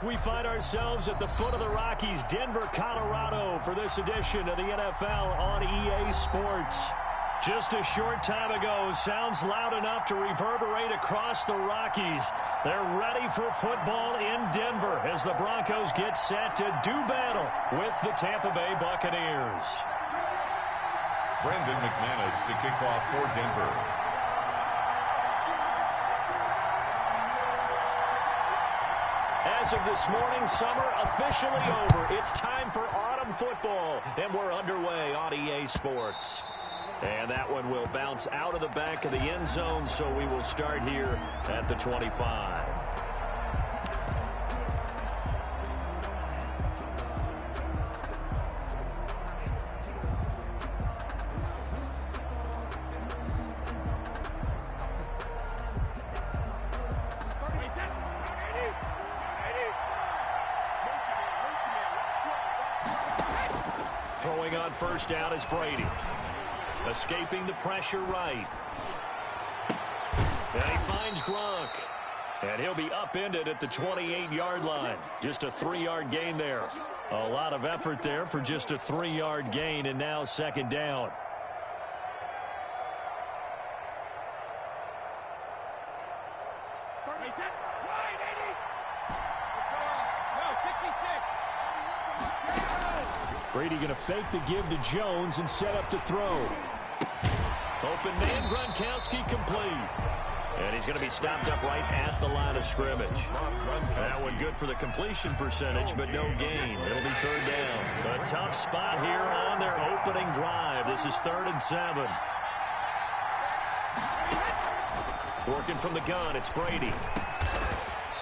We find ourselves at the foot of the Rockies, Denver, Colorado, for this edition of the NFL on EA Sports. Just a short time ago, sounds loud enough to reverberate across the Rockies. They're ready for football in Denver as the Broncos get set to do battle with the Tampa Bay Buccaneers. Brandon McManus to kick off for Denver. As of this morning, summer officially over. It's time for autumn football, and we're underway on EA Sports. And that one will bounce out of the back of the end zone, so we will start here at the 25. Throwing on first down is Brady. Escaping the pressure right. And he finds Gronk. And he'll be upended at the 28-yard line. Just a 3-yard gain there. A lot of effort there for just a 3-yard gain, and now second down. Brady going to fake the give to Jones and set up to throw. Open man, Gronkowski complete. And he's going to be stopped up right at the line of scrimmage. That one good for the completion percentage, but no gain. It'll be third down. A tough spot here on their opening drive. This is 3rd and 7. Working from the gun, it's Brady.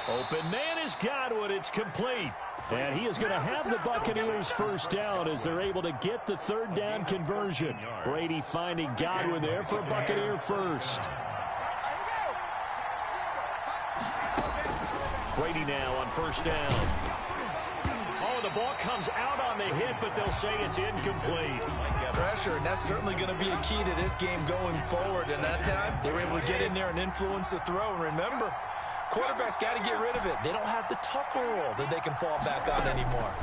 Open man is Godwin. It's complete. And he is going to have the Buccaneers first down as they're able to get the third down conversion. Brady finding Godwin there for a Buccaneer first. Brady now on first down. Oh, the ball comes out on the hit, but they'll say it's incomplete. Pressure, and that's certainly going to be a key to this game going forward. And that time, they were able to get in there and influence the throw. And remember, quarterback's got to get rid of it. They don't have the tucker roll that they can fall back on anymore.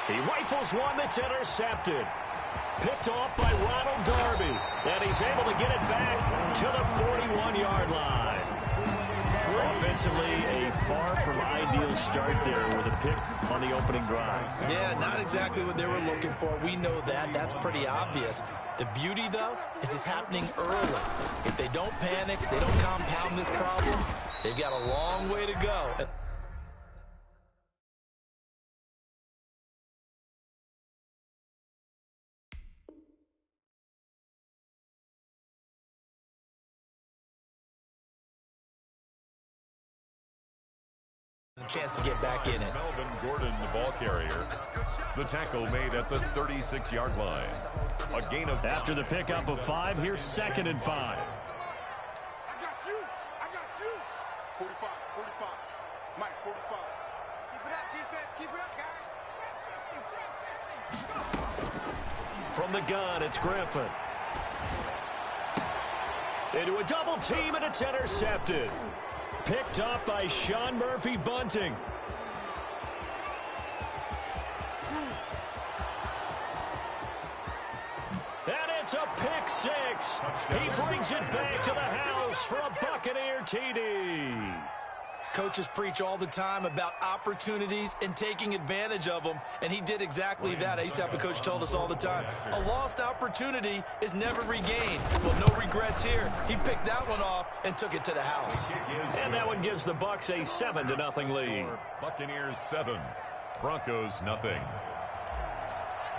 He rifles one that's intercepted. Picked off by Ronald Darby. And he's able to get it back to the 41-yard line. Offensively, a far from ideal start there with a pick on the opening drive. Yeah, not exactly what they were looking for. We know that. That's pretty obvious. The beauty, though, is it's happening early. If they don't panic, they don't compound this problem, they've got a long way to go. A chance to get back in it. Melvin Gordon, the ball carrier. The tackle made at the 36-yard line. A gain of 5. After the pickup of 5, here's 2nd and 5. I got you. 45. Mike, 45. Keep it up, defense. Keep it up, guys. From the gun, it's Griffin. Into a double team, and it's intercepted. Picked up by Sean Murphy-Bunting. And it's a pick 6. He brings it back to the house for a Buccaneer TD. Coaches preach all the time about opportunities and taking advantage of them, and he did exactly that. I used to have a coach told us all the time, a lost opportunity is never regained. Well, no regrets here. He picked that one off and took it to the house. And that one gives the Bucs a 7-0 lead. Buccaneers 7, Broncos nothing.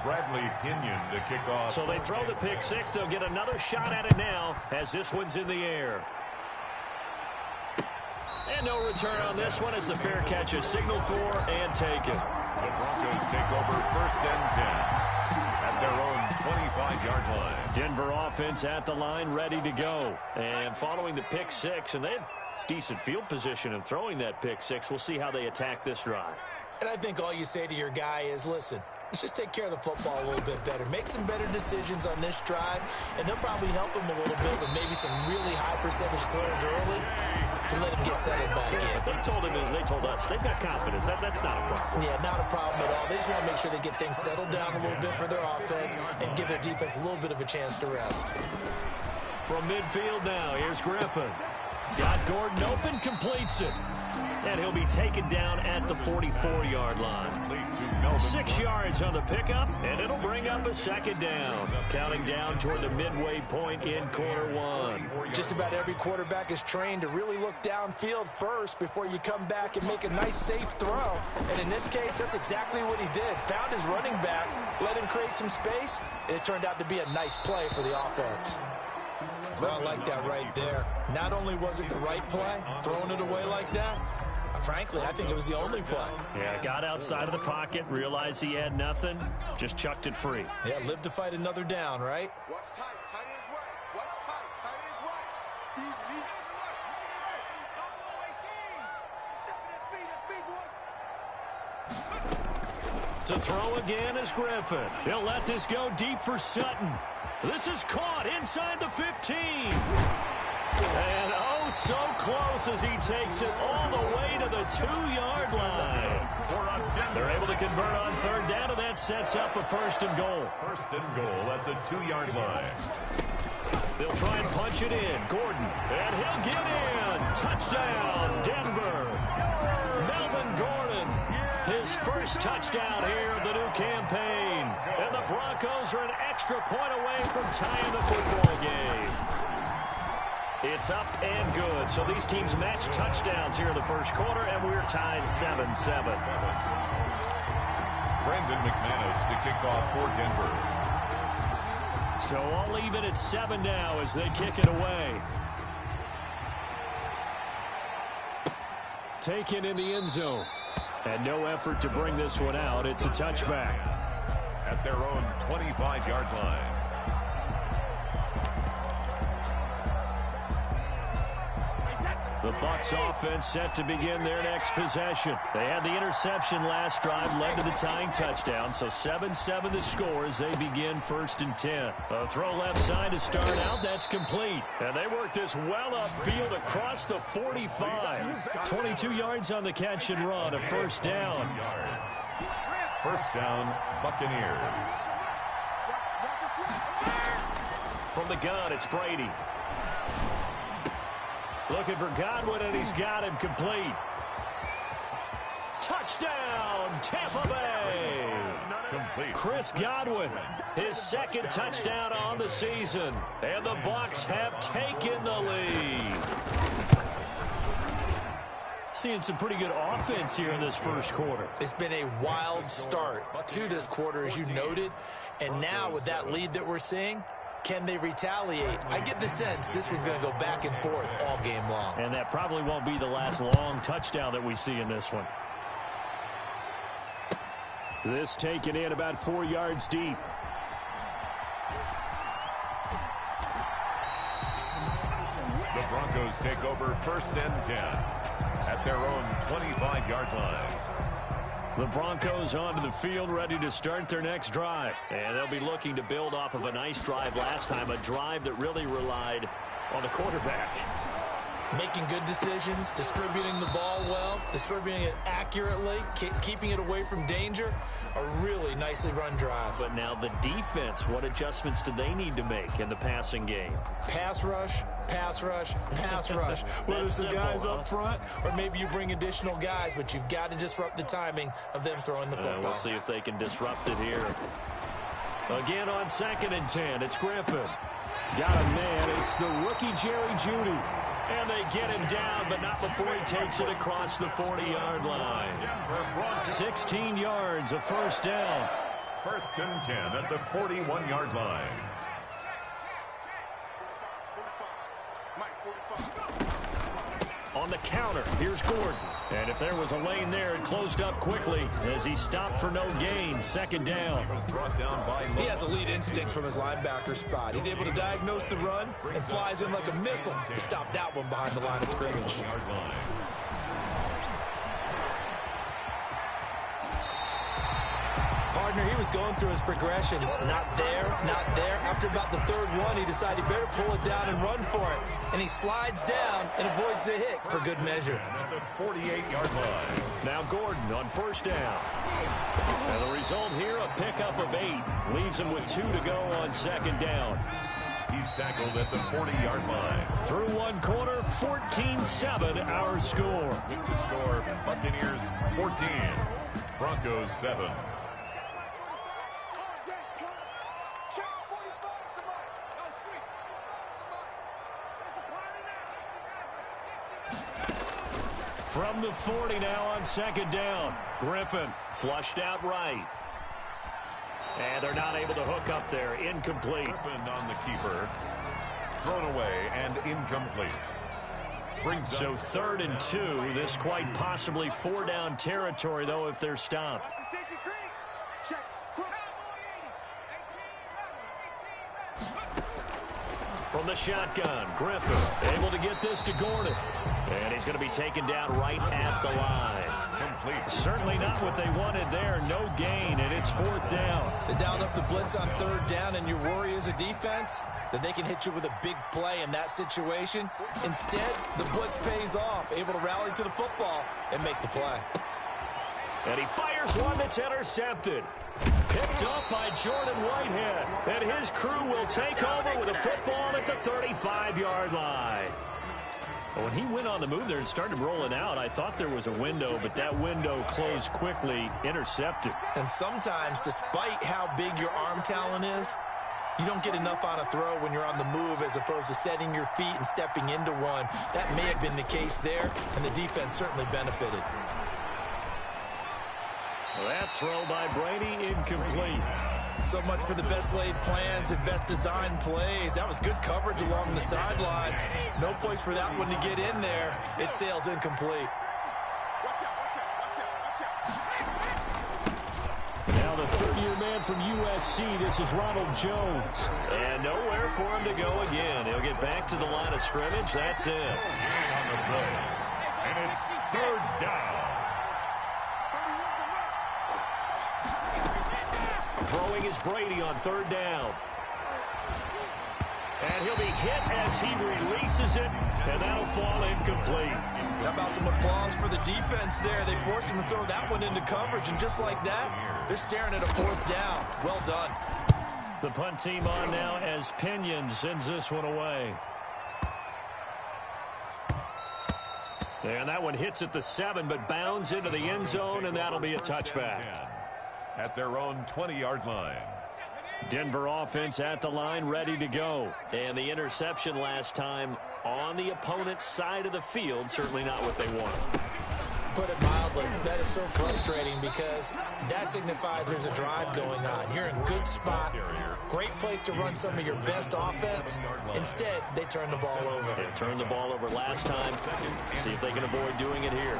Bradley Pinion to kick off. So they throw the pick 6. They'll get another shot at it now as this one's in the air. And no return on this one as the fair catch is signaled for and taken. The Broncos take over 1st and 10 at their own 25-yard line. Denver offense at the line, ready to go. And following the pick 6, and they have decent field position in throwing that pick 6. We'll see how they attack this drive. And I think all you say to your guy is, listen, let's just take care of the football a little bit better. Make some better decisions on this drive, and they'll probably help him a little bit with maybe some really high percentage throws early. to let him get settled back in. They told us they've got confidence. That's not a problem. Yeah, not a problem at all. They just want to make sure they get things settled down a little bit for their offense and give their defense a little bit of a chance to rest. From midfield now, here's Griffin. Got Gordon open, completes it. And he'll be taken down at the 44-yard line. 6 yards on the pickup, and it'll bring up a second down. Counting down toward the midway point in quarter one. Just about every quarterback is trained to really look downfield first before you come back and make a nice, safe throw. And in this case, that's exactly what he did. Found his running back, let him create some space, and it turned out to be a nice play for the offense. Well, I like that right there. Not only was it the right play, throwing it away like that, frankly, I think it was the only play. Yeah, got outside of the pocket, realized he had nothing, just chucked it free. Yeah, live to fight another down, right? What's tight? Tight is right. What's tight? Tight is right. He's To throw again is Griffin. He'll let this go deep for Sutton. This is caught inside the 15. And oh, so close as he takes it all the way to the 2-yard line. They're able to convert on third down, and that sets up a first and goal. First and goal at the 2-yard line. They'll try and punch it in. Gordon, and he'll get in. Touchdown, Denver. Melvin Gordon, his first touchdown here of the new campaign. And the Broncos are an extra point away from tying the football game. It's up and good. So these teams match touchdowns here in the first quarter, and we're tied 7-7. Brandon McManus to kick off for Denver. So all even at 7 now as they kick it away. Taken in the end zone. And no effort to bring this one out. It's a touchback. At their own 25-yard line. The Bucs offense set to begin their next possession. They had the interception last drive, led to the tying touchdown. So 7-7 the score as they begin first and 10. A throw left side to start out. That's complete. And they work this well upfield across the 45. 22 yards on the catch and run. A first down. First down, Buccaneers. From the gun, it's Brady. Looking for Godwin, and he's got him complete. Touchdown, Tampa Bay. Complete. Chris Godwin, his second touchdown on the season. And the Bucs have taken the lead. Seeing some pretty good offense here in this first quarter. It's been a wild start to this quarter, as you noted. And now with that lead that we're seeing, can they retaliate? I get the sense this one's going to go back and forth all game long. And that probably won't be the last long touchdown that we see in this one. This taken in about 4 yards deep. The Broncos take over first and 10 at their own 25-yard line. The Broncos onto the field, ready to start their next drive. And they'll be looking to build off of a nice drive last time, a drive that really relied on the quarterback. Making good decisions, distributing the ball well, distributing it accurately, keeping it away from danger. A really nicely run drive. But now the defense, what adjustments do they need to make in the passing game? Pass rush, pass rush, pass rush. Whether it's the guys up front or maybe you bring additional guys, but you've got to disrupt the timing of them throwing the football. We'll see if they can disrupt it here. Again on 2nd and 10, it's Griffin. Got a man, it's the rookie Jerry Jeudy. And they get him down, but not before he takes it across the 40-yard line. 16 yards, a first down. First and 10 at the 41-yard line. On the counter, here's Gordon. And if there was a lane there, it closed up quickly as he stopped for no gain. Second down. He has elite instincts from his linebacker spot. He's able to diagnose the run and flies in like a missile to stop that one behind the line of scrimmage. partner, he was going through his progressions. Not there, not there. After about the third one, he decided he better pull it down and run for it. And he slides down and avoids the hit for good measure. At the 48-yard line. Now Gordon on first down. And the result here, a pickup of 8. Leaves him with 2 to go on second down. He's tackled at the 40-yard line. Through one quarter, 14-7 our score. With the score, Buccaneers 14, Broncos 7. From the 40 now on second down. Griffin flushed out right. And they're not able to hook up there. Incomplete. Griffin on the keeper. Thrown away and incomplete. So 3rd and 2. This quite possibly 4-down territory, though, if they're stopped. From the shotgun, Griffin able to get this to Gordon. And he's going to be taken down right at the line. Complete. Certainly not what they wanted there. No gain, and it's 4th down. They dialed up the blitz on 3rd down, and your worry as a defense that they can hit you with a big play in that situation. Instead, the blitz pays off, able to rally to the football and make the play. And he fires one that's intercepted. Picked up by Jordan Whitehead. And his crew will take over with a football at the 35-yard line. When he went on the move there and started rolling out, I thought there was a window, but that window closed quickly, intercepted. And sometimes, despite how big your arm talent is, you don't get enough on a throw when you're on the move as opposed to setting your feet and stepping into one. That may have been the case there, and the defense certainly benefited. That throw by Brady, incomplete. So much for the best laid plans and best designed plays. That was good coverage along the sidelines. No place for that one to get in there. It sails incomplete. Now the third-year man from USC, this is Ronald Jones. And nowhere for him to go again. He'll get back to the line of scrimmage. That's it. On the play. And it's 3rd down. Throwing is Brady on 3rd down. And he'll be hit as he releases it, and that'll fall incomplete. How about some applause for the defense there? They forced him to throw that one into coverage, and just like that, they're staring at a 4th down. Well done. The punt team on now as Pinion sends this one away. And that one hits at the 7, but bounds into the end zone, and that'll be a touchback. At their own 20-yard line. Denver offense at the line, ready to go. And the interception last time on the opponent's side of the field, certainly not what they want. Put it mildly, that is so frustrating because that signifies there's a drive going on. You're in good spot, great place to run some of your best offense. Instead, they turn the ball over. They turned the ball over last time. See if they can avoid doing it here.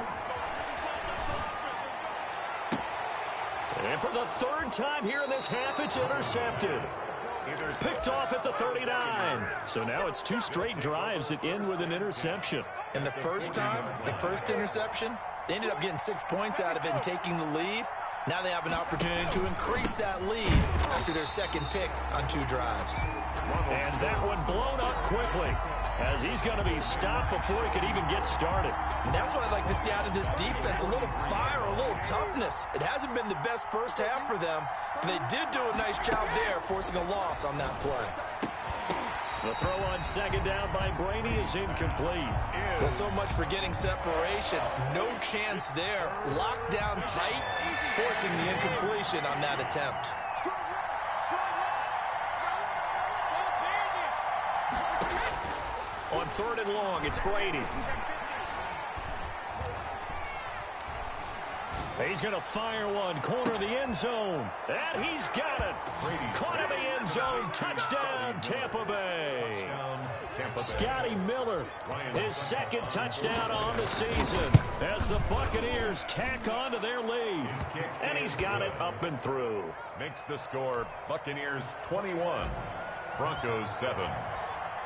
And for the 3rd time here in this half, it's intercepted. Picked off at the 39. So now it's 2 straight drives that end with an interception. And the first time, the first interception, they ended up getting 6 points out of it and taking the lead. Now they have an opportunity to increase that lead after their 2nd pick on 2 drives. And that one blown up quickly as he's going to be stopped before he could even get started. And that's what I'd like to see out of this defense, a little fire, a little toughness. It hasn't been the best first half for them, but they did do a nice job there, forcing a loss on that play. The throw on 2nd down by Brady is incomplete. Well, so much for getting separation. No chance there. Locked down tight, forcing the incompletion on that attempt. On 3rd and long, it's Brady. He's going to fire one, corner of the end zone. And he's got it. Caught in the end zone. Touchdown, Tampa Bay. Scotty Miller, his 2nd touchdown on the season as the Buccaneers tack on to their lead. And he's got it up and through. Makes the score Buccaneers 21, Broncos 7.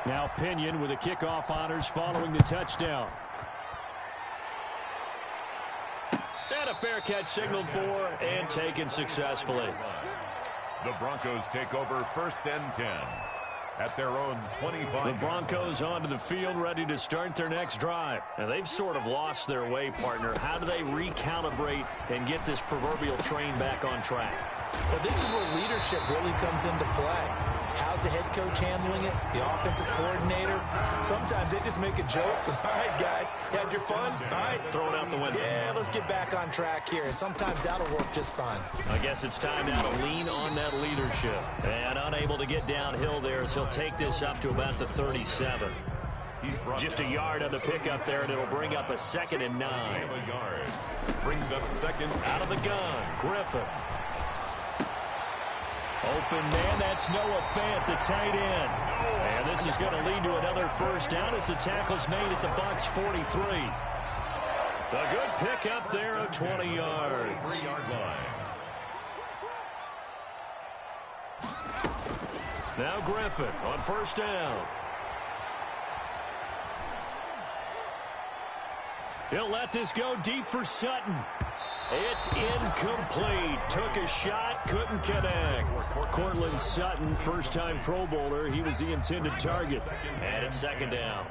Now Pinion with the kickoff honors following the touchdown. And a fair catch signaled for and taken successfully. The Broncos take over 1st and 10 at their own 25. The Broncos onto the field ready to start their next drive. And they've sort of lost their way, partner. How do they recalibrate and get this proverbial train back on track? Well, this is where leadership really comes into play. How's the head coach handling it? The offensive coordinator? Sometimes they just make a joke. All right, guys, you had your fun? All right. Throw it out the window. Yeah, let's get back on track here. And sometimes that'll work just fine. I guess it's time now to lean on that leadership. And unable to get downhill there as he'll take this up to about the 37. Just a yard on the pickup there, and it'll bring up a 2nd and 9. A yard. Brings up 2nd out of the gun. Griffin. Open man, that's Noah Fant, the tight end. And this is going to lead to another first down as the tackle's made at the Bucs 43. A good pickup there of 20 yards. 3-yard line. Now Griffin on first down. He'll let this go deep for Sutton. It's incomplete. Took a shot, couldn't connect. Cortland Sutton, first-time Pro Bowler. He was the intended target. And it's 2nd down.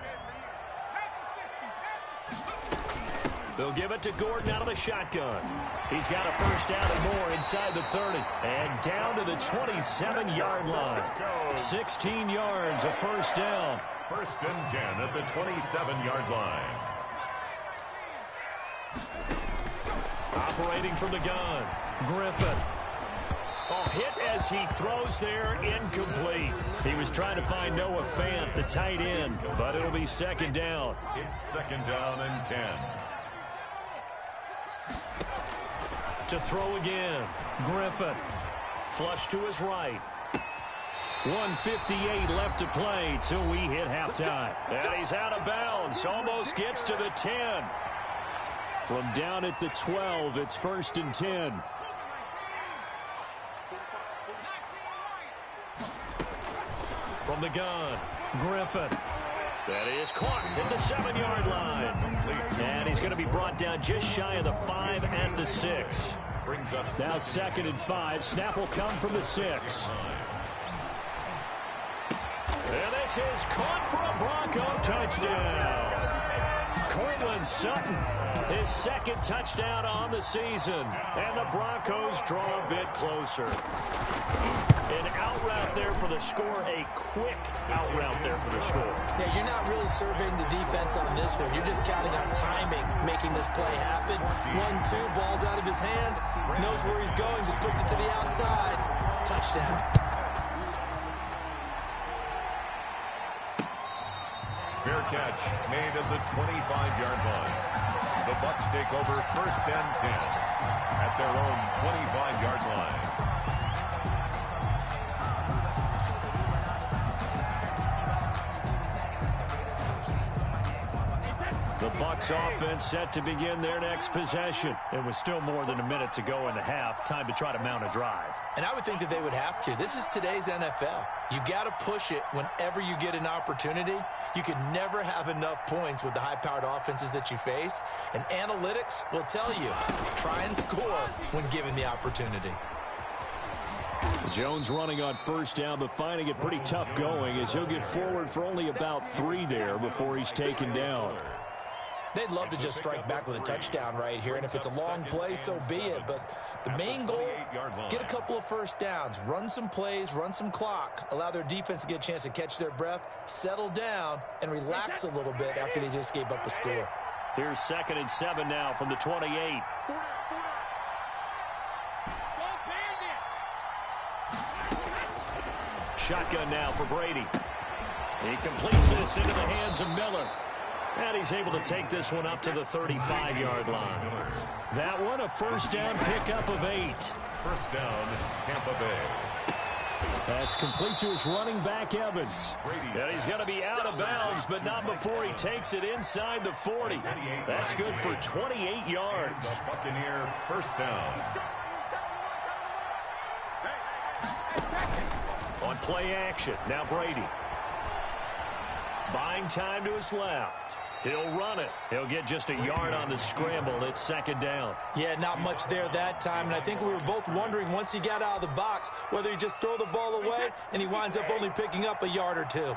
They'll give it to Gordon out of the shotgun. He's got a first down and more inside the 30. And down to the 27-yard line. 16 yards, a first down. 1st and 10 at the 27-yard line. Operating from the gun, Griffin. Oh, hit as he throws there, incomplete. He was trying to find Noah Fant, the tight end, but it'll be 2nd down. It's 2nd down and 10. To throw again, Griffin. Flush to his right. 1:58 left to play till we hit halftime. And he's out of bounds, almost gets to the 10. From down at the 12, it's 1st and 10. From the gun, Griffin. That is caught at the 7-yard line. And he's going to be brought down just shy of the 5 at the 6. Brings up now 2nd and 5. Snap will come from the 6. And this is caught for a Bronco touchdown. Cortland Sutton, his 2nd touchdown on the season. And the Broncos draw a bit closer. An out route there for the score, a quick out route there for the score. Yeah, you're not really surveying the defense on this one. You're just counting on timing, making this play happen. 1-2, ball's out of his hands, knows where he's going, just puts it to the outside. Touchdown. Fair catch made at the 25-yard line. The Bucs take over 1st and 10 at their own 25-yard line. The Bucs offense set to begin their next possession. It was still more than a minute to go in the half. Time to try to mount a drive. And I would think that they would have to. This is today's NFL. You got to push it whenever you get an opportunity. You can never have enough points with the high-powered offenses that you face. And analytics will tell you, try and score when given the opportunity. Jones running on first down, but finding it pretty tough going as he'll get forward for only about 3 there before he's taken down. They'd love to just strike back with a touchdown right here, and if it's a long play, so be it. But the main goal, get a couple of first downs, run some plays, run some clock, allow their defense to get a chance to catch their breath, settle down, and relax a little bit after they just gave up a score. Here's 2nd and 7 now from the 28. Shotgun now for Brady. He completes this into the hands of Miller. And he's able to take this one up to the 35-yard line. That one, a first down pickup of 8. First down, Tampa Bay. That's complete to his running back, Evans. And he's going to be out of bounds, but not before he takes it inside the 40. That's good for 28 yards. The Buccaneer first down. On play action, now Brady. Buying time to his left. He'll run it. He'll get just a yard on the scramble. It's second down. Yeah, not much there that time. And I think we were both wondering once he got out of the box whether he just throw the ball away and he winds up only picking up a yard or two.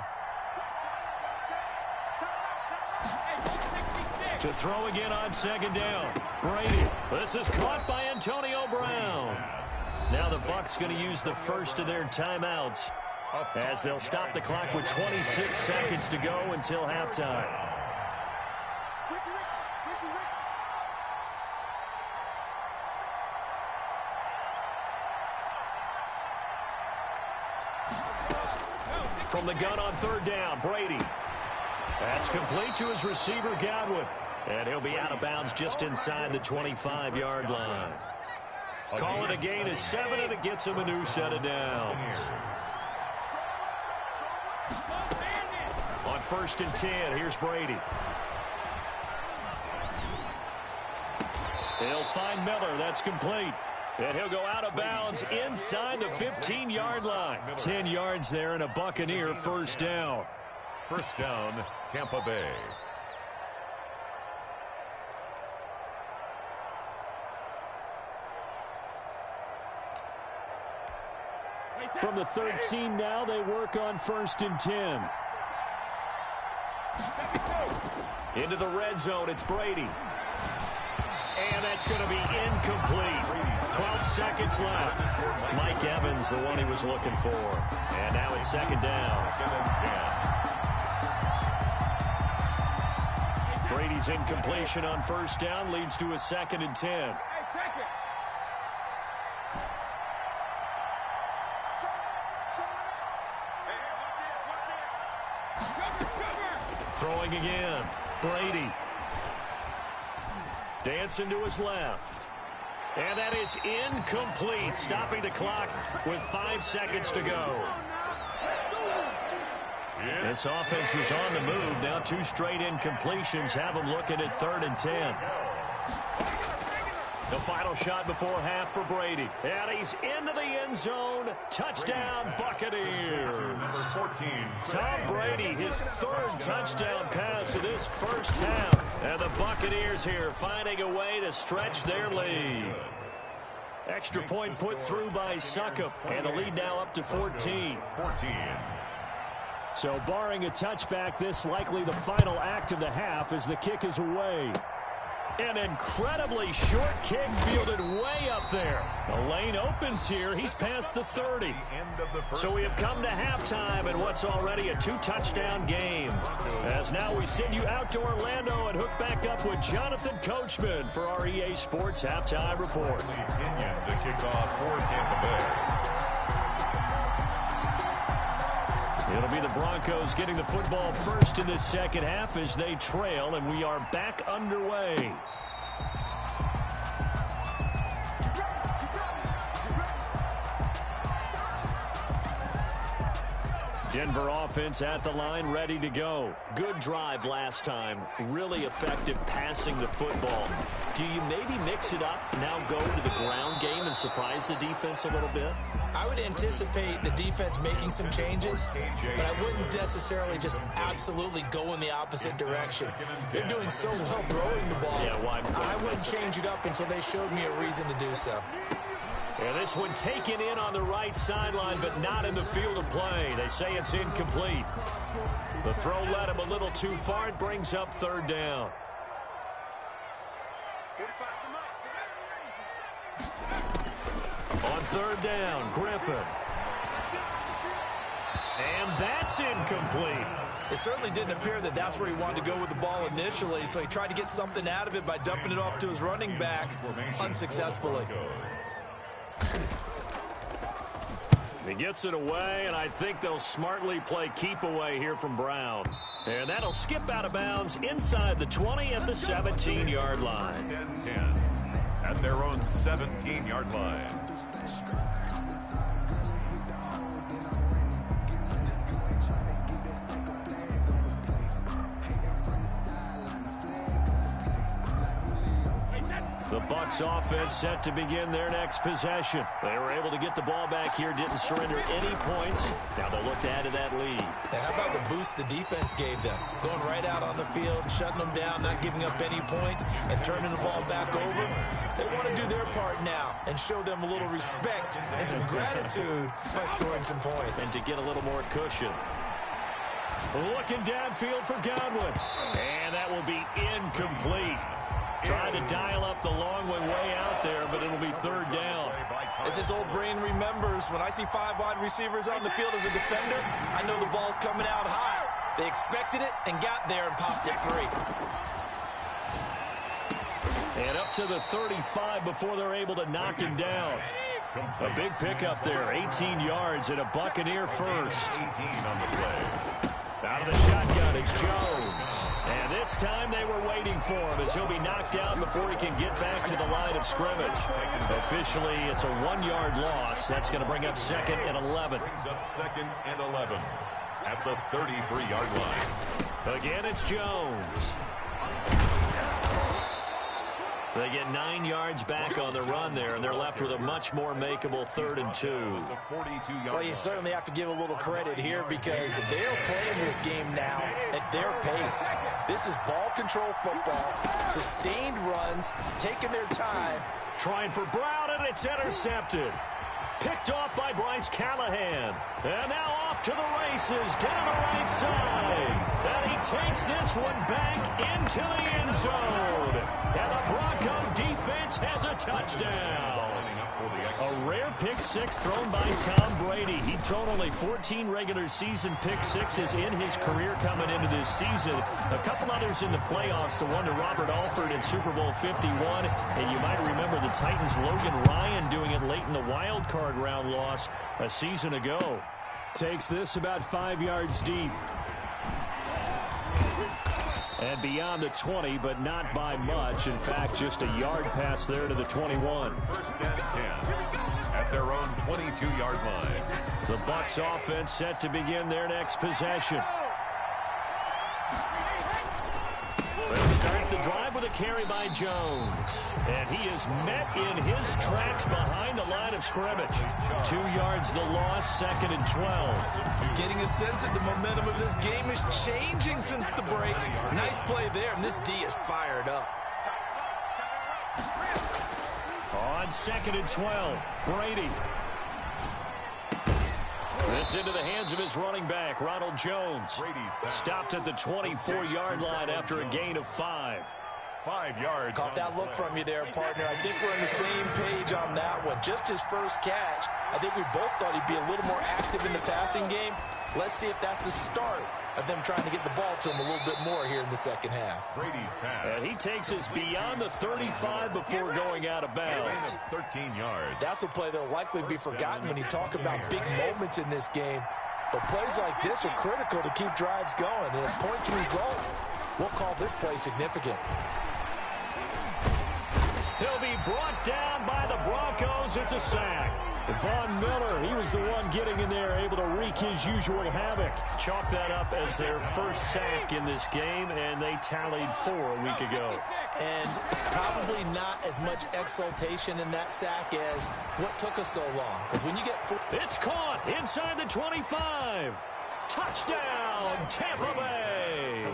To throw again on second down. Brady. This is caught by Antonio Brown. Now the Bucs going to use the first of their timeouts as they'll stop the clock with 26 seconds to go until halftime. From the gun on third down, Brady. That's complete to his receiver, Godwin. And he'll be out of bounds just inside the 25-yard line. Call it a gain of 7, and it gets him a new set of downs. On 1st and 10, here's Brady. He'll find Miller. That's complete. And he'll go out of bounds inside the 15-yard line. 10 yards there and a Buccaneer first down. First down, Tampa Bay. From the 13 now, they work on 1st and 10. Into the red zone, it's Brady. And that's going to be incomplete. 12 seconds left. Mike Evans, the one he was looking for. And now it's second down. Second and 10. Brady's incompletion on first down leads to a 2nd and 10. Throwing again. Brady. Dancing to his left. And that is incomplete, stopping the clock with 5 seconds to go. This offense was on the move. Now 2 straight incompletions have them looking at 3rd and 10. The final shot before half for Brady. And he's into the end zone. Touchdown, Buccaneers. Number 14. Tom Brady, his 3rd touchdown pass of this first half. And the Buccaneers here finding a way to stretch their lead. Extra point put through by Succop. And the lead now up to 14. So barring a touchback, this likely the final act of the half as the kick is away. An incredibly short kick fielded way up there. The lane opens here. He's past the 30. So we have come to halftime in what's already a 2-touchdown game. As now we send you out to Orlando and hook back up with Jonathan Coachman for our EA Sports Halftime Report. The kickoff for Tampa Bay. It'll be the Broncos getting the football first in this second half as they trail, and we are back underway. Denver offense at the line, ready to go. Good drive last time. Really effective passing the football. Do you maybe mix it up, now go to the ground game and surprise the defense a little bit? I would anticipate the defense making some changes, but I wouldn't necessarily just absolutely go in the opposite direction. They're doing so well throwing the ball. Yeah, why? I wouldn't change it up until they showed me a reason to do so. And this one taken in on the right sideline, but not in the field of play. They say it's incomplete. The throw led him a little too far. It brings up 3rd down. On 3rd down, Griffin. And that's incomplete. It certainly didn't appear that that's where he wanted to go with the ball initially, so he tried to get something out of it by dumping it off to his running back unsuccessfully. He gets it away, and I think they'll smartly play keep away here from Brown. And that'll skip out of bounds inside the 20 at the 17-yard line. 10-10 at their own 17-yard line. The Bucs offense set to begin their next possession. They were able to get the ball back here, didn't surrender any points. Now they'll look to add to that lead. Now, how about the boost the defense gave them? Going right out on the field, shutting them down, not giving up any points, and turning the ball back over. They want to do their part now and show them a little respect and some gratitude by scoring some points. And to get a little more cushion. Looking downfield for Godwin. And that will be incomplete. Trying to dial up the long way out there, but it'll be third down. As his old brain remembers, when I see 5 wide receivers on the field as a defender, I know the ball's coming out high. They expected it and got there and popped it free. And up to the 35 before they're able to knock him down. A big pickup there, 18 yards and a Buccaneer first. 18 on the play. Out of the shotgun, it's Jones. And this time they were waiting for him as he'll be knocked down before he can get back to the line of scrimmage. Officially, it's a 1-yard loss. That's going to bring up 2nd and 11. Brings up 2nd and 11 at the 33-yard line. Again, it's Jones. They get 9 yards back on the run there, and they're left with a much more makeable 3rd and 2. Well, you certainly have to give a little credit here because they're playing this game now at their pace. This is ball control football, sustained runs, taking their time. Trying for Brown, and it's intercepted. Picked off by Bryce Callahan. And now off to the races down the right side. And he takes this one back into the end zone. And the Bronco defense has a touchdown. A rare pick-6 thrown by Tom Brady. He'd thrown only 14 regular season pick-6s in his career coming into this season. A couple others in the playoffs, the one to Robert Alford in Super Bowl 51. And you might remember the Titans' Logan Ryan doing it late in the wild card round loss a season ago. Takes this about 5 yards deep. And beyond the 20, but not by much. In fact, just a yard pass there to the 21. 1st and 10 at their own 22-yard line. The Bucs offense set to begin their next possession. They'll start the drive with a carry by Jones. And he is met in his tracks behind the line of scrimmage. 2 yards the loss, 2nd and 12. Getting a sense that the momentum of this game is changing since the break. Nice play there, and this D is fired up. On 2nd and 12, Brady. This into the hands of his running back, Ronald Jones. Stopped at the 24-yard line after a gain of 5. 5 yards. Caught that look from you there, partner. I think we're on the same page on that one. Just his first catch. I think we both thought he'd be a little more active in the passing game. Let's see if that's the start of them trying to get the ball to him a little bit more here in the second half. Brady's pass. And he takes us beyond the 35 before going out of bounds. 13 yards. That's a play that'll likely be forgotten when you talk about big moments in this game. But plays like this are critical to keep drives going. And if points result, we'll call this play significant. He'll be brought down by the Broncos. It's a sack. Von Miller, he was the one getting in there, able to wreak his usual havoc. Chalk that up as their first sack in this game, and they tallied 4 a week ago. And probably not as much exultation in that sack as what took us so long. Because when you get... It's caught inside the 25. Touchdown, Tampa Bay.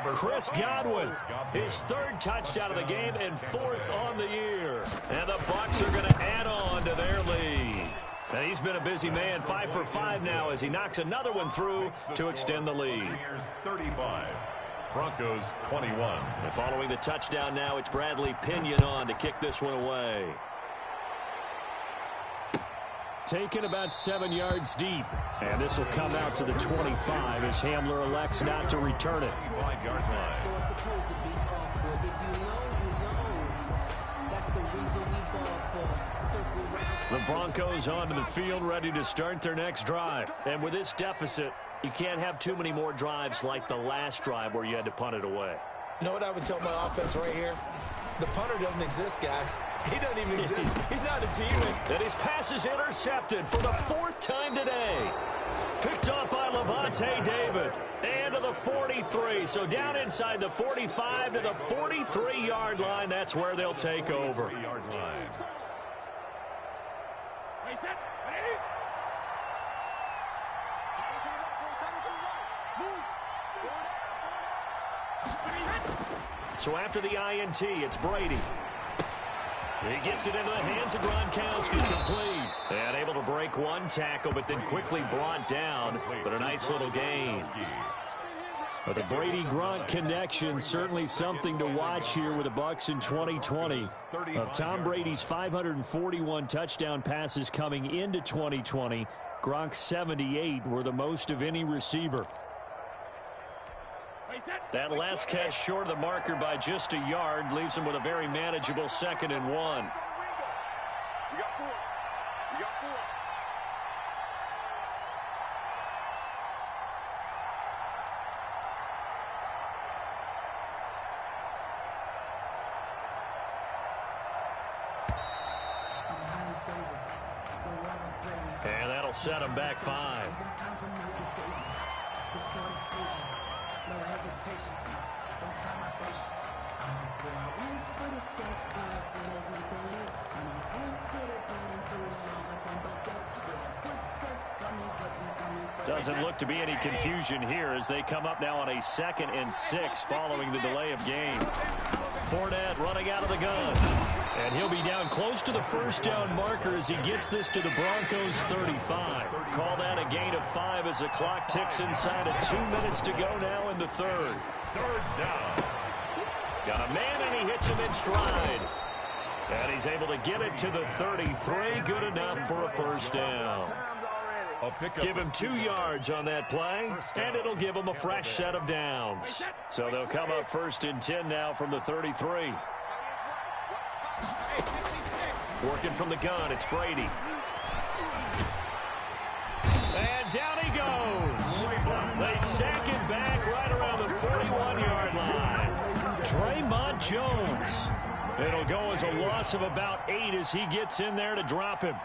Chris Godwin, his 3rd touchdown of the game and 4th on the year. And the Bucs are going to add on to their lead. And he's been a busy man, 5 for 5 now as he knocks another one through to extend the lead. 35. Broncos 21. And following the touchdown now, it's Bradley Pinion on to kick this one away. Taken about 7 yards deep. And this will come out to the 25 as Hamler elects not to return it. 5-yard line. The Broncos onto the field ready to start their next drive. And with this deficit, you can't have too many more drives like the last drive where you had to punt it away. You know what I would tell my offense right here? The punter doesn't exist, guys. He doesn't even exist. He's not a teammate. And his pass is intercepted for the 4th time today. Picked off by Levon Lavonte David. And to the 43. So down inside the 45 to the 43-yard line. That's where they'll take over. So after the INT, it's Brady. He gets it into the hands of Gronkowski, complete. And able to break one tackle, but then quickly brought down. But a nice little gain. But the Brady-Gronk connection, certainly something to watch here with the Bucs in 2020. Of Tom Brady's 541 touchdown passes coming into 2020, Gronk's 78 were the most of any receiver. That last catch short of the marker by just a yard leaves him with a very manageable 2nd and 1. You got 4. You got 4. And that'll set him back 5. No hesitation, don't try my patience. I'm a boy, I went for the safe blood till there's nothing left. And I'm clean to the bed until we all got them buckets. With our footsteps coming, cause we coming for Doesn't look to be any confusion here as they come up now on a 2nd and 6 following the delay of game. Fournette running out of the gun. And he'll be down close to the first down marker as he gets this to the Broncos 35. Call that a gain of 5 as the clock ticks inside of 2 minutes to go now in the 3rd. 3rd down. Got a man and he hits him in stride. And he's able to get it to the 33. Good enough for a first down. Give him 2 yards on that play, and it'll give him a fresh set of downs. So they'll come up 1st and 10 now from the 33. Working from the gun, it's Brady. And down he goes. They sack him back right around the 41-yard line. Draymond Jones. It'll go as a loss of about 8 as he gets in there to drop him.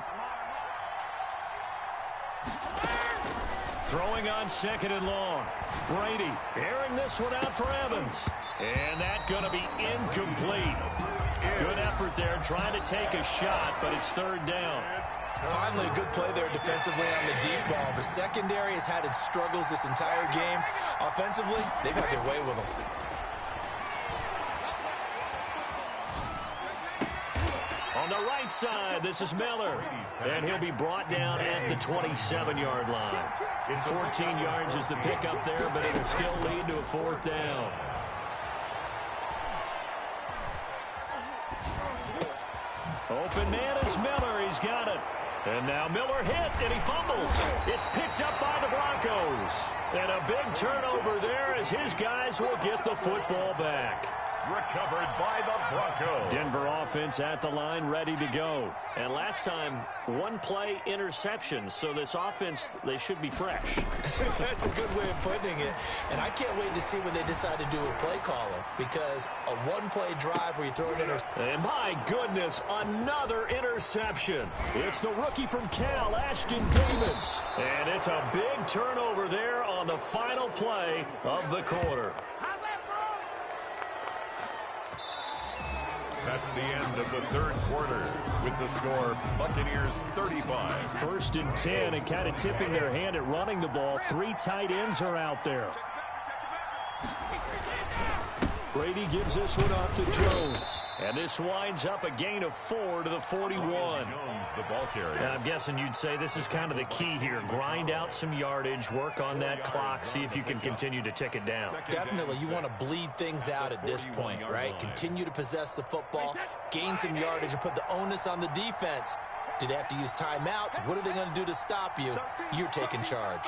Throwing on 2nd and long. Brady airing this one out for Evans. And that's going to be incomplete. Good effort there trying to take a shot, but it's 3rd down. Finally, a good play there defensively on the deep ball. The secondary has had its struggles this entire game. Offensively, they've had their way with them. On the right side, this is Miller. And he'll be brought down at the 27-yard line. 14 yards is the pickup there, but it'll still lead to a 4th down. Open man is Miller. He's got it. And now Miller hit, and he fumbles. It's picked up by the Broncos. And a big turnover there as his guys will get the football back. Recovered by the Broncos. Denver offense at the line, ready to go. And last time, 1 play interception. So this offense, they should be fresh. That's a good way of putting it. And I can't wait to see what they decide to do with play calling. Because a 1-play drive where you throw an interception. And my goodness, another interception. It's the rookie from Cal, Ashton Davis. And it's a big turnover there on the final play of the quarter. That's the end of the 3rd quarter with the score Buccaneers 35. 1st and 10 and kind of tipping their hand at running the ball. 3 tight ends are out there. Brady gives this one off to Jones. And this winds up a gain of 4 to the 41. Jones, the ball carrier. And I'm guessing you'd say this is kind of the key here. Grind out some yardage, work on that clock, see if you can continue to tick it down. Definitely, you want to bleed things out at this point, right? Continue to possess the football, gain some yardage, and put the onus on the defense. Do they have to use timeouts? What are they going to do to stop you? You're taking charge.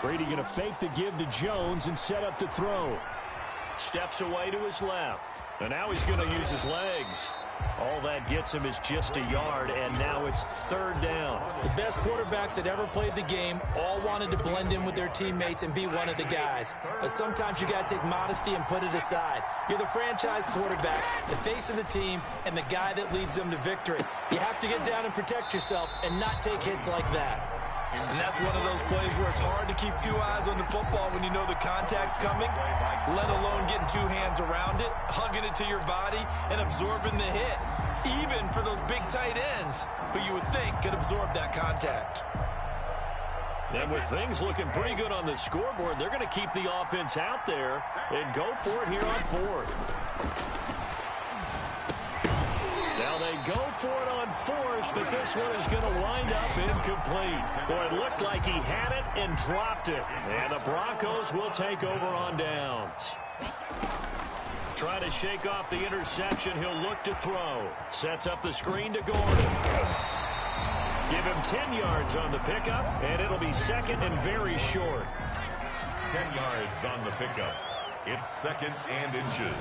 Brady going to fake the give to Jones and set up to throw. Steps away to his left. And now he's going to use his legs. All that gets him is just a yard, and now it's 3rd down. The best quarterbacks that ever played the game all wanted to blend in with their teammates and be one of the guys. But sometimes you got to take modesty and put it aside. You're the franchise quarterback, the face of the team, and the guy that leads them to victory. You have to get down and protect yourself and not take hits like that. And that's one of those plays where it's hard to keep two eyes on the football when you know the contact's coming, let alone getting two hands around it, hugging it to your body, and absorbing the hit, even for those big tight ends who you would think could absorb that contact. And with things looking pretty good on the scoreboard, they're going to keep the offense out there and go for it here on fourth. Now they go for it on fourth, but this one is going to wind up incomplete. Boy, it looked like he had it and dropped it. And the Broncos will take over on downs. Trying to shake off the interception. He'll look to throw. Sets up the screen to Gordon. Give him 10 yards on the pickup, and it'll be second and very short. 10 yards on the pickup. It's second and inches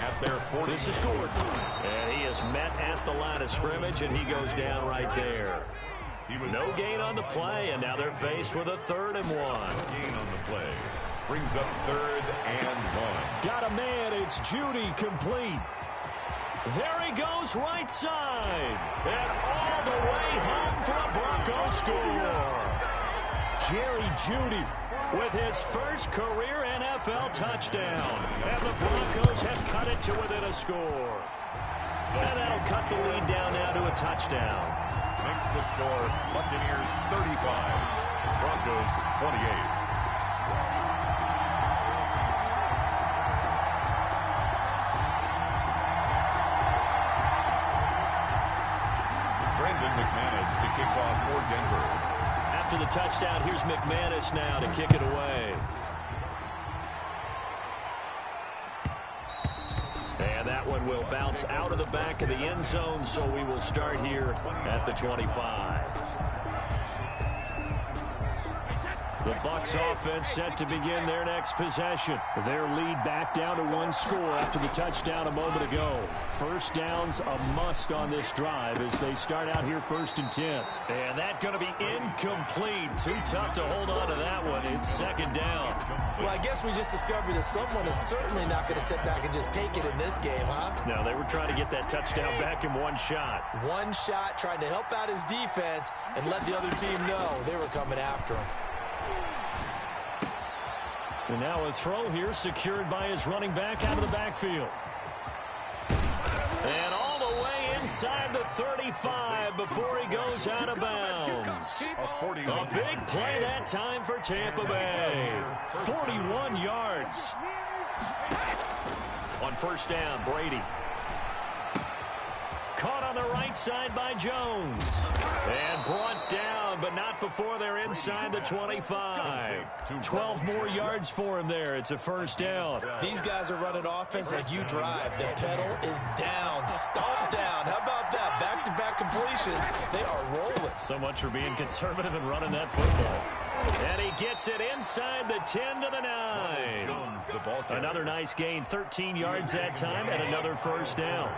at their 40. This is Gordon. And he is met at the line of scrimmage, and he goes down right there. No gain on the play, and now they're faced with a 3rd and 1. Gain on the play. Brings up 3rd and 1. Got a man. It's Judy, complete. There he goes right side. And all the way home for a Bronco score. Jerry Jeudy with his first career NFL touchdown. And the Broncos have cut it to within a score. And that'll cut the lead down now to a touchdown. Makes the score Buccaneers 35, Broncos 28. McManus to kick off for Denver. After the touchdown, here's McManus now to kick it away. And that one will bounce out of the back of the end zone, so we will start here at the 25. The Bucs offense set to begin their next possession. Their lead back down to 1 score after the touchdown a moment ago. First down's a must on this drive as they start out here 1st and 10. And that's going to be incomplete. Too tough to hold on to that one. It's 2nd down. Well, I guess we just discovered that someone is certainly not going to sit back and just take it in this game, huh? No, they were trying to get that touchdown back in one shot. One shot, trying to help out his defense and let the other team know they were coming after him. And now a throw here secured by his running back out of the backfield. And all the way inside the 35 before he goes out of bounds. A big play that time for Tampa Bay. 41 yards. On 1st down, Brady. Caught on the right side by Jones. And brought down, but not before they're inside the 25. 12 more yards for him there. It's a 1st down. These guys are running offense like you drive. The pedal is down, stomp down. How about that? Back-to-back completions. They are rolling. So much for being conservative and running that football. And he gets it inside the 10 to the 9. Another nice gain, 13 yards that time, and another 1st down.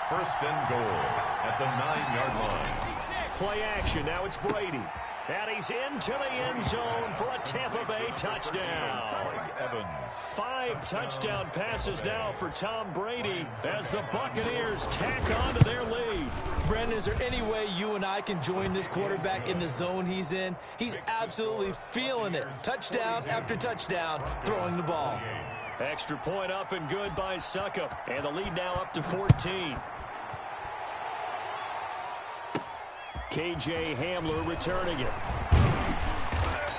1st and goal at the 9-yard line. Play action. Now it's Brady. And he's into the end zone for a Tampa Bay touchdown. Evans. 5 touchdown passes now for Tom Brady as the Buccaneers tack on to their lead. Brandon, is there any way you and I can join this quarterback in the zone he's in? He's absolutely feeling it. Touchdown after touchdown, throwing the ball. Extra point up and good by Suckup. And the lead now up to 14. K.J. Hamler returning it.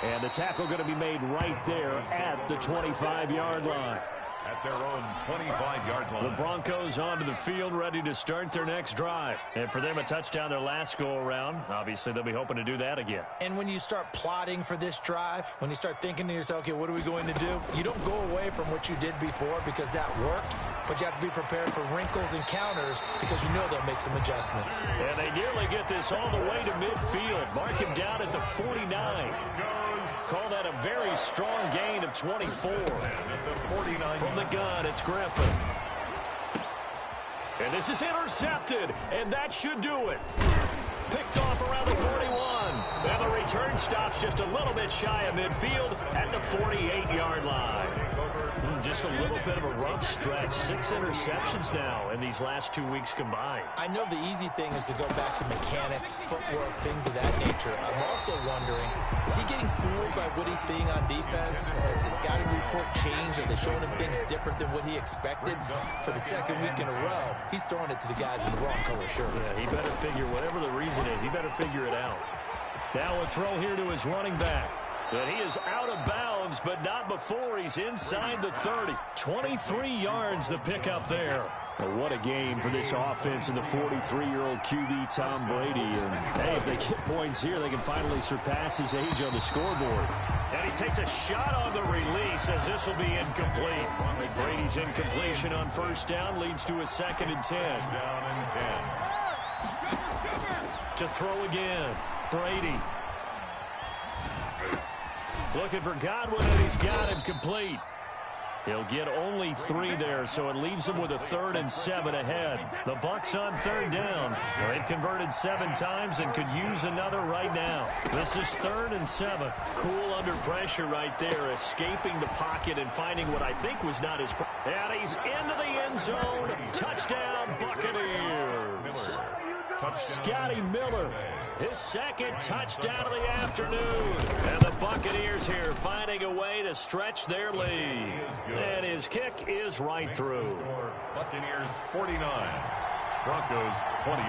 And the tackle going to be made right there at the 25-yard line. At their own 25-yard line. The Broncos onto the field, ready to start their next drive. And for them, a touchdown their last go-around. Obviously, they'll be hoping to do that again. And when you start plotting for this drive, when you start thinking to yourself, okay, what are we going to do? You don't go away from what you did before because that worked, but you have to be prepared for wrinkles and counters because you know they'll make some adjustments. And they nearly get this all the way to midfield. Mark him down at the 49. Call that a very strong gain of 24. From the gun, it's Griffin. And this is intercepted, and that should do it. Picked off around the 41. And the return stops just a little bit shy of midfield at the 48-yard line. just a little bit of a rough stretch. 6 interceptions now in these last 2 weeks combined. I know the easy thing is to go back to mechanics, footwork, things of that nature. I'm also wondering, is he getting fooled by what he's seeing on defense? Has the scouting report changed? Are they showing him things different than what he expected? For the second week in a row, he's throwing it to the guys in the wrong color shirts. Yeah, he better figure, whatever the reason is, he better figure it out. Now a throw here to his running back. But he is out of bounds, but not before he's inside the 30. 23 yards the pickup there. Well, what a game for this offense and the 43-year-old QB Tom Brady. And, hey, if they get points here, they can finally surpass his age on the scoreboard. And he takes a shot on the release as this will be incomplete. Brady's incompletion on first down leads to a 2nd and 10. Down and 10. To throw again, Brady. Looking for Godwin, and he's got him complete. He'll get only 3 there, so it leaves him with a 3rd and 7 ahead. The Bucs on 3rd down. Well, they've converted 7 times and could use another right now. This is 3rd and 7. Cool under pressure right there, escaping the pocket and finding what I think was not his... And he's into the end zone. Touchdown, Buccaneers. Scotty Miller, his 2nd touchdown of the afternoon. And the Buccaneers here finding a way to stretch their lead. And his kick is right through. Buccaneers 49, Broncos 28.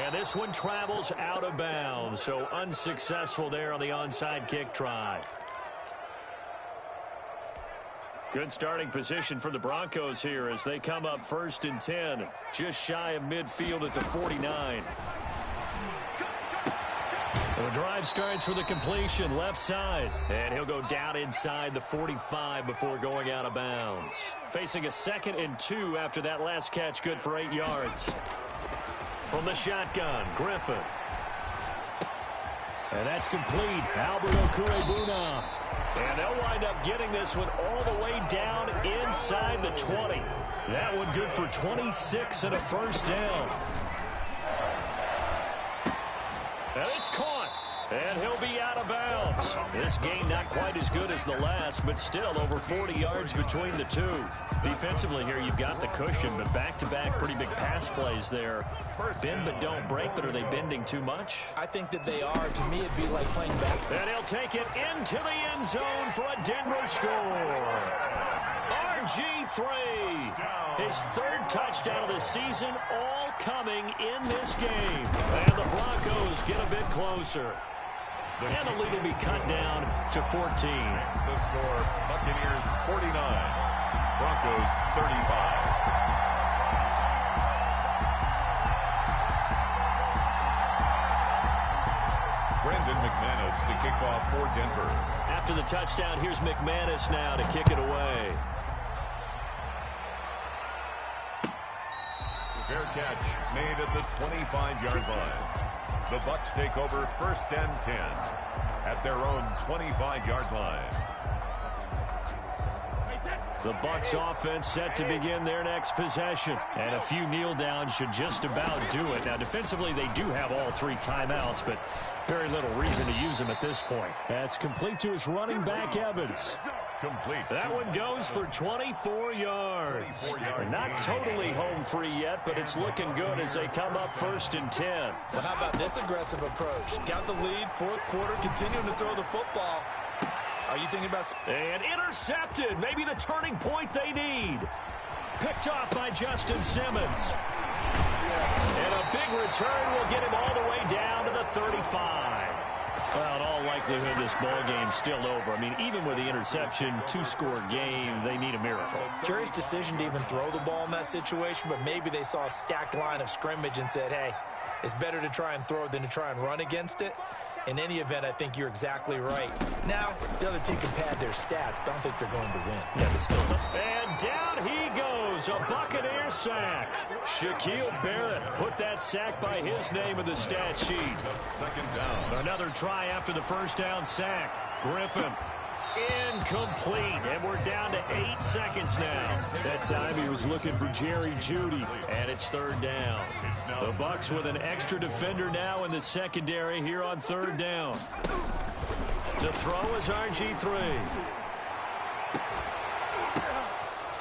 And this one travels out of bounds, so unsuccessful there on the onside kick try. Good starting position for the Broncos here as they come up 1st and 10, just shy of midfield at the 49. The drive starts with a completion left side, and he'll go down inside the 45 before going out of bounds. Facing a 2nd and 2 after that last catch, good for 8 yards. From the shotgun, Griffin. And that's complete. Albert Okurebuna. And they'll wind up getting this one all the way down inside the 20. That one good for 26 and a 1st down. And it's caught. And he'll be out of bounds. This game not quite as good as the last, but still over 40 yards between the two. Defensively here, you've got the cushion, but back-to-back pretty big pass plays there. Bend but don't break, but are they bending too much? I think that they are. To me, it'd be like playing back. And he'll take it into the end zone for a Denver score. RG3, his 3rd touchdown of the season, all coming in this game. And the Broncos get a bit closer. And the lead will be cut down to 14. The score, Buccaneers 49, Broncos 35. Brendan McManus to kick off for Denver. After the touchdown, here's McManus now to kick it away. Fair catch made at the 25-yard line. The Bucs take over 1st and 10 at their own 25-yard line. The Bucs offense set to begin their next possession. And a few kneel downs should just about do it. Now, defensively, they do have all 3 timeouts, but very little reason to use them at this point. That's complete to his running back, Evans. Complete. That one goes for 24 yards. They're not totally home free yet, but it's looking good as they come up 1st and 10. Well, how about this aggressive approach? Got the lead, 4th quarter, continuing to throw the football. Are you thinking about... And intercepted. Maybe the turning point they need. Picked off by Justin Simmons. And a big return will get him all the way down to the 35. Well, in all likelihood, this ball game's still over. I mean, even with the interception, 2-score game, they need a miracle. Curious decision to even throw the ball in that situation, but maybe they saw a stacked line of scrimmage and said, hey, it's better to try and throw than to try and run against it. In any event, I think you're exactly right. Now, the other team can pad their stats, but I don't think they're going to win. Yeah, but still. And down he goes, a Buccaneer sack. Shaquille Barrett put that sack by his name in the stat sheet. 2nd down. Another try after the 1st down sack. Griffin. Incomplete, and we're down to 8 seconds now. That time he was looking for Jerry Jeudy, and it's 3rd down. The Bucs with an extra defender now in the secondary here on 3rd down. To throw is RG3.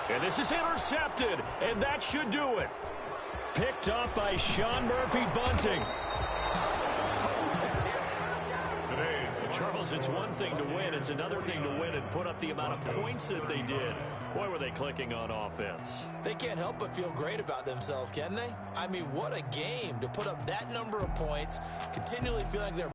And this is intercepted, and that should do it. Picked up by Sean Murphy-Bunting. Charles, it's one thing to win. It's another thing to win and put up the amount of points that they did. Boy, were they clicking on offense. They can't help but feel great about themselves, can they? I mean, what a game to put up that number of points, continually feeling like they're